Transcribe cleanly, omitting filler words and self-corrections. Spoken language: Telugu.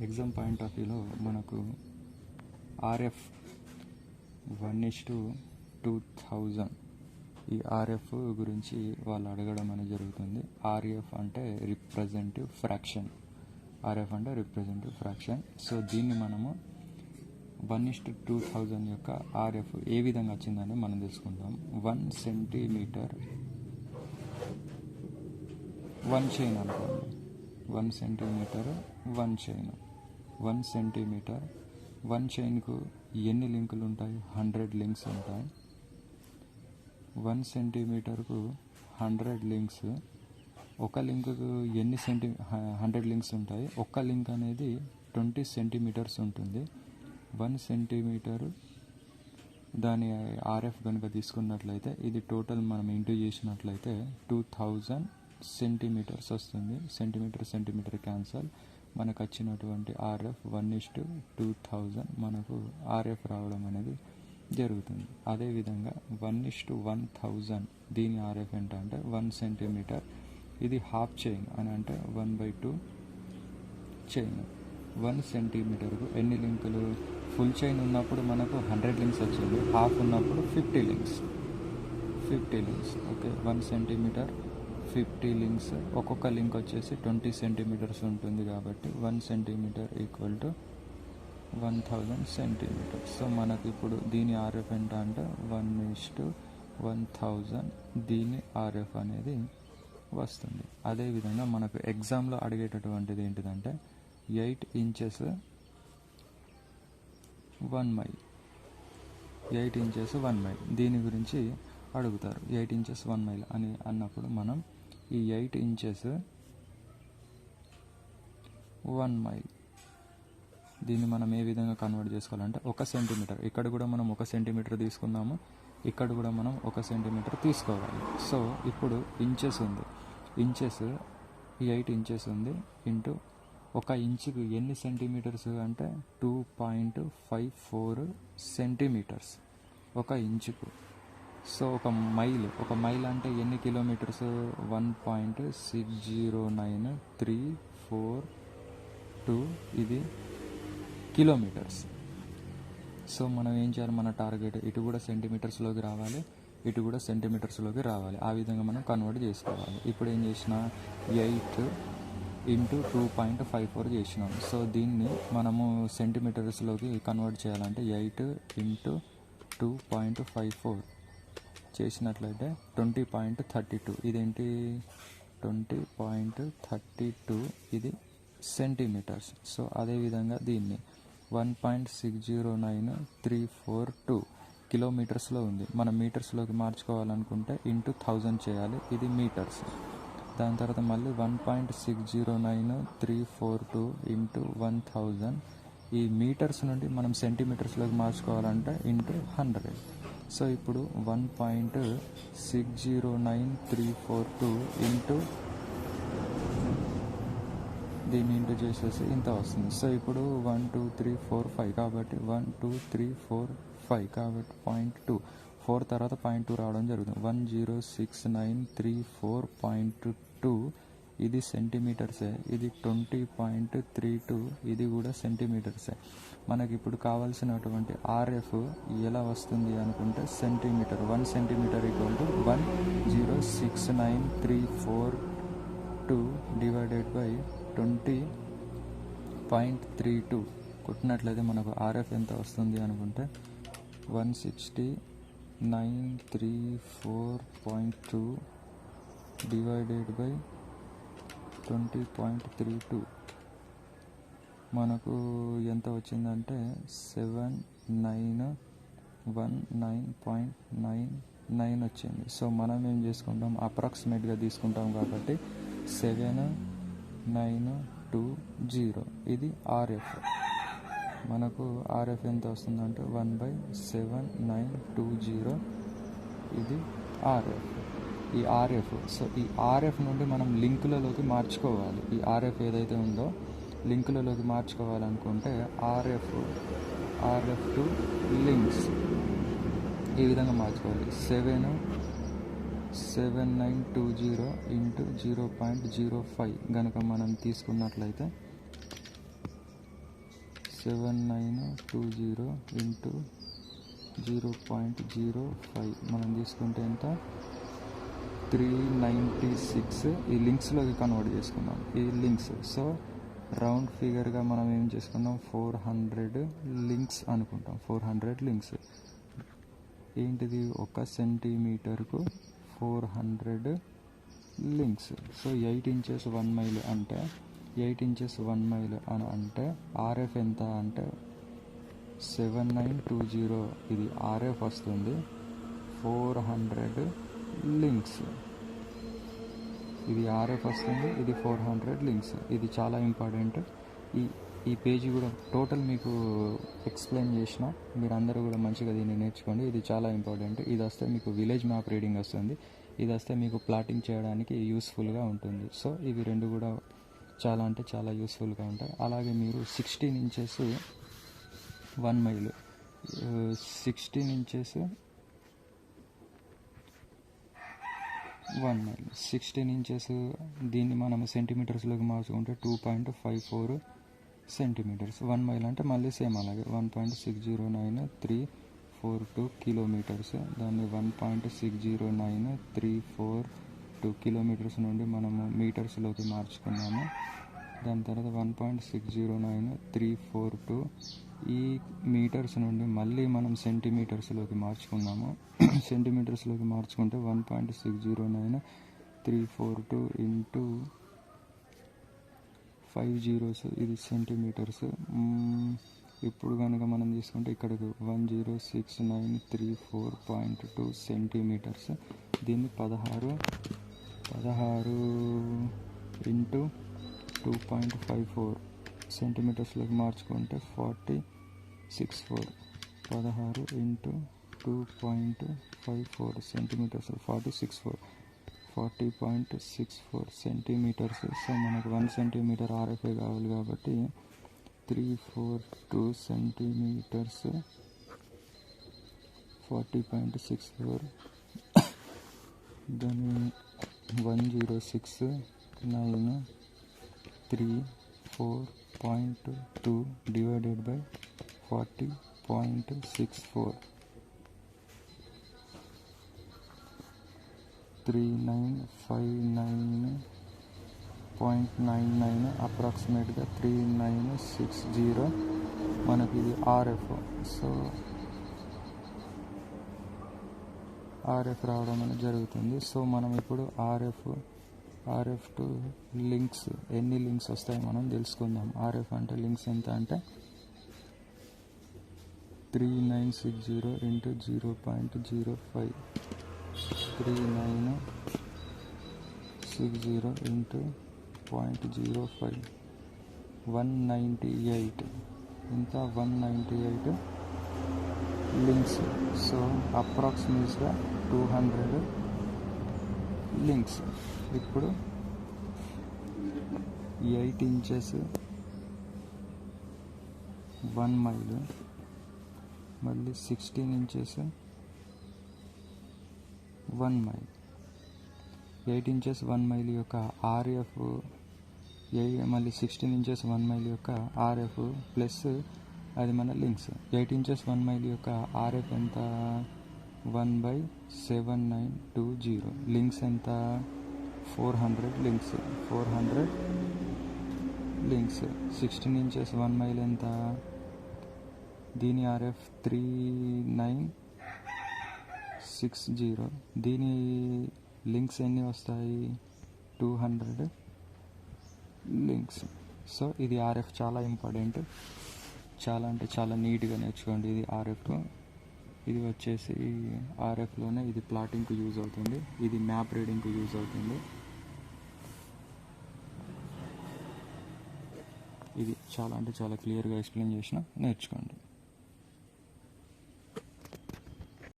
ఎగ్జామ్ పాయింట్ ఆఫ్ వ్యూలో మనకు ఆర్ఎఫ్ 1:2000 ఈ ఆర్ఎఫ్ గురించి వాళ్ళు అడగడం అనేది జరుగుతుంది. ఆర్ఎఫ్ అంటే రిప్రజెంటివ్ ఫ్రాక్షన్. ఆర్ఎఫ్ అంటే రిప్రజెంటివ్ ఫ్రాక్షన్. సో దీన్ని మనము 1:2000 యొక్క ఆర్ఎఫ్ ఏ విధంగా వచ్చిందని మనం తెలుసుకుందాం. 1 సెంటీమీటర్ 1 చైన్ అనుకోండి. 1 సెంటీమీటర్ 1 చైన్. 1 సెంటీమీటర్ 1 చైన్కు ఎన్ని లింకులు ఉంటాయి? 100 లింక్స్ ఉంటాయి. 1 సెంటీమీటర్కు 100 లింక్స్. ఒక లింకుకు ఎన్ని 100 లింక్స్ ఉంటాయి? ఒక్క లింక్ అనేది 20 సెంటీమీటర్స్ ఉంటుంది. 1 సెంటీమీటర్ దాని ఆర్ఎఫ్ కనుక తీసుకున్నట్లయితే ఇది టోటల్ మనం ఇంటూ చేసినట్లయితే 2000 సెంటీమీటర్స్ వస్తుంది. Centimetre cancel. మనకు వచ్చినటువంటి ఆర్ఎఫ్ 1:2000 మనకు ఆర్ఎఫ్ రావడం అనేది జరుగుతుంది. అదేవిధంగా 1:1000 దీని ఆర్ఎఫ్ ఏంటంటే 1 సెంటీమీటర్. ఇది హాఫ్ చైన్ అని అంటే 1/2 చైన్. 1 సెంటీమీటర్కు ఎన్ని లింకులు? ఫుల్ చైన్ ఉన్నప్పుడు మనకు 100 లింక్స్ వచ్చింది. హాఫ్ ఉన్నప్పుడు 50 లింక్స్. ఓకే. 1 centimetre 50 links. ఒక్కొక్క లింక్ వచ్చేసి 20 సెంటీమీటర్స్ ఉంటుంది కాబట్టి 1 centimetre equal to 1000 centimetres. So మనకు ఇప్పుడు దీని ఆర్ఎఫ్ ఎంత అంటే 1:1000 దీని ఆర్ఎఫ్ అనేది వస్తుంది. అదేవిధంగా మనకు ఎగ్జామ్లో అడిగేటటువంటిది ఏంటిదంటే 8 ఇంచెస్ 1 మైల్. 8 ఇంచెస్ 1 మైల్ దీని గురించి అడుగుతారు. 8 ఇంచెస్ 1 మైల్ అని అన్నప్పుడు మనం ఈ 8 ఇంచెస్ 1 మైల్ దీన్ని మనం ఏ విధంగా కన్వర్ట్ చేసుకోవాలంటే 1 సెంటీమీటర్. ఇక్కడ కూడా మనం 1 సెంటీమీటర్ తీసుకున్నాము. ఇక్కడ కూడా మనం 1 సెంటీమీటర్ తీసుకోవాలి. సో ఇప్పుడు ఇంచెస్ ఉంది. 8 ఇంచెస్ ఉంది ఇంటూ 1 ఇంచుకు ఎన్ని సెంటీమీటర్స్ అంటే 2.54 సెంటీమీటర్స్ 1 ఇంచుకు. సో ఒక మైల్ అంటే ఎన్ని కిలోమీటర్స్? 1.609342 ఇది కిలోమీటర్స్. సో మనం ఏం చేయాలి? మన టార్గెట్ ఇటు కూడా సెంటీమీటర్స్లోకి రావాలి, ఇటు కూడా సెంటీమీటర్స్లోకి రావాలి. ఆ విధంగా మనం కన్వర్ట్ చేసుకోవాలి. ఇప్పుడు ఏం చేసిన 8 ఇంటూ 2.54 చేసినాం. సో దీన్ని మనము సెంటీమీటర్స్లోకి కన్వర్ట్ చేయాలంటే 8 ఇంటూ 2.54 చేసినట్లయితే 20.32. ఇదేంటి? 20.32 ఇది సెంటీమీటర్స్. సో అదేవిధంగా దీన్ని 1.609342 కిలోమీటర్స్లో ఉంది. మనం మీటర్స్లోకి మార్చుకోవాలనుకుంటే ఇంటూ 1000 చేయాలి. ఇది మీటర్స్. దాని తర్వాత మళ్ళీ 1.609342 ఇంటూ 1000. ఈ మీటర్స్ నుండి మనం సెంటీమీటర్స్లోకి మార్చుకోవాలంటే ఇంటూ 100. సో ఇప్పుడు 1.609342 ఇంటూ దీన్ని ఇంటూ చేసేసి ఇంత వస్తుంది. సో ఇప్పుడు 1 2 3 4 5 కాబట్టి 1 2 3 4 5 కాబట్టి 0.2 4 తర్వాత 0.2 రావడం జరుగుతుంది. 1069342 ఇది సెంటీమీటర్సే. ఇది 20.32 ఇది కూడా సెంటీమీటర్సే. మనకి ఇప్పుడు కావాల్సినటువంటి ఆర్ఎఫ్ ఎలా వస్తుంది అనుకుంటే centimetre. 1 centimetre equal to 1069342 divided by 20.32 కొట్టినట్లయితే మనకు ఆర్ఎఫ్ ఎంత వస్తుంది అనుకుంటే 16934.2 డివైడెడ్ బై 20.32 మనకు ఎంత వచ్చిందంటే 7919.99 వచ్చింది. సో మనం ఏం చేసుకుంటాం? అప్రాక్సిమేట్గా తీసుకుంటాం కాబట్టి 7920 ఇది ఆర్ఎఫ్. మనకు ఆర్ఎఫ్ ఎంత వస్తుందంటే 1/7920 ఇది ఆర్ఎఫ్. ఈ ఆర్ఎఫ్. సో ఈ ఆర్ఎఫ్ నుండి మనం లింకులలోకి మార్చుకోవాలి. ఈ ఆర్ఎఫ్ ఏదైతే ఉందో లింకులలోకి మార్చుకోవాలనుకుంటే ఆర్ఎఫ్ టు లింక్స్ ఈ విధంగా మార్చుకోవాలి. 7920 ఇంటూ 0.05 కనుక మనం తీసుకున్నట్లయితే 7920 ఇంటూ 0.05 మనం తీసుకుంటే ఎంత 396 ఈ లింక్స్లోకి కన్వర్ట్ చేసుకున్నాం ఈ లింక్స్. సో రౌండ్ ఫిగర్గా మనం ఏం చేసుకున్నాం 400 లింక్స్ అనుకుంటాం. 400 లింక్స్ ఏంటిది 1 సెంటీమీటర్కు 400 లింక్స్. సో 8 ఇంచెస్ 1 మైల్ అంటే 8 ఇంచెస్ 1 మైల్ అని అంటే ఆర్ఎఫ్ ఎంత అంటే 7920 ఇది ఆర్ఎఫ్ వస్తుంది. 400 లింక్స్ ఇది ఆర్ఎఫ్ వస్తుంది, ఇది 400 లింక్స్. ఇది చాలా ఇంపార్టెంట్. ఈ పేజీ కూడా టోటల్ మీకు ఎక్స్ప్లెయిన్ చేసిన, మీరు అందరూ కూడా మంచిగా దీన్ని నేర్చుకోండి. ఇది చాలా ఇంపార్టెంట్. ఇది వస్తే మీకు విలేజ్ మ్యాప్ రీడింగ్ వస్తుంది, ఇది వస్తే మీకు ప్లాటింగ్ చేయడానికి యూస్ఫుల్గా ఉంటుంది. సో ఇవి రెండు కూడా చాలా అంటే చాలా యూస్ఫుల్గా ఉంటాయి. అలాగే మీరు 16 inches 1 mile 16 inches 1 mile 16 inches దీన్ని మనం సెంటీమీటర్స్లోకి మార్చుకుంటే 2.54 సెంటీమీటర్స్. 1 మైల్ అంటే మళ్ళీ సేమ్ అలాగే 1.609342 కిలోమీటర్స్. దాన్ని 1.609342 కిలోమీటర్స్ నుండి మనము మీటర్స్లోకి మార్చుకున్నాము. దాని తర్వాత 1.609342 ఈ మీటర్స్ నుండి మళ్ళీ మనం సెంటీమీటర్స్లోకి మార్చుకున్నాము. సెంటీమీటర్స్లోకి మార్చుకుంటే 1.609342 ఇంటూ 5 zeros ఇది సెంటీమీటర్స్. ఇప్పుడు కనుక మనం తీసుకుంటే ఇక్కడికి 1069342 సెంటీమీటర్స్. దీన్ని 16 ఇంటూ 2.54 సెంటీమీటర్స్లోకి మార్చుకుంటే 464. 16 ఇంటూ 2.54 సెంటీమీటర్స్ 40.64 సెంటీమీటర్స్. సో మనకు 1 సెంటీమీటర్ ఆర్ఎఫ్ఏ కావాలి కాబట్టి 342 సెంటీమీటర్స్ 40.64 దాన్ని 1069342 డివైడెడ్ బై 40.64 3959.99 అప్రాక్సిమేట్గా 3960 మనకి ఇది ఆర్ఎఫ్. సో ఆర్ఎఫ్ రావడం అనేది జరుగుతుంది. సో మనం ఇప్పుడు ఆర్ఎఫ్ టు లింక్స్ ఎన్ని లింక్స్ వస్తాయి మనం తెలుసుకుందాం. ఆర్ఎఫ్ అంటే లింక్స్ ఎంత అంటే 3960 ఇంటూ 0.05 3960 ఇంటూ 0.05 198 ఇంత 198 లింక్స్. సో అప్రాక్సిమేట్గా 200 లింక్స్. ఇప్పుడు 8 ఇంచెస్ 1 మైల్ మళ్ళీ 16 ఇంచెస్ 1 మైల్ 8 ఇంచెస్ 1 మైల్ యొక్క ఆర్ఎఫ్ మళ్ళీ 16 ఇంచెస్ 1 మైల్ యొక్క ఆర్ఎఫ్ ప్లస్ అది మన లింక్స్. 8 ఇంచెస్ 1 మైల్ యొక్క ఆర్ఎఫ్ ఎంత 1/7920. లింక్స్ ఎంత 400 లింక్స్ 400 లింక్స్. 16 ఇంచెస్ 1 మైల్ ఎంత దీని ఆర్ఎఫ్ 3960. దీని లింక్స్ ఎన్ని వస్తాయి 200 లింక్స్. సో ఇది ఆర్ఎఫ్ చాలా ఇంపార్టెంట్, చాలా అంటే చాలా నీట్గా నేర్చుకోండి. ఇది ఆర్ఎఫ్, ఇది వచ్చేసి ఆర్ఎఫ్లోనే ఇది ప్లాటింగ్కి యూజ్ అవుతుంది, ఇది మ్యాప్ రీడింగ్కి యూజ్ అవుతుంది. ఇది చాలా అంటే చాలా క్లియర్గా ఎక్స్ప్లెయిన్ చేసిన నేర్చుకోండి.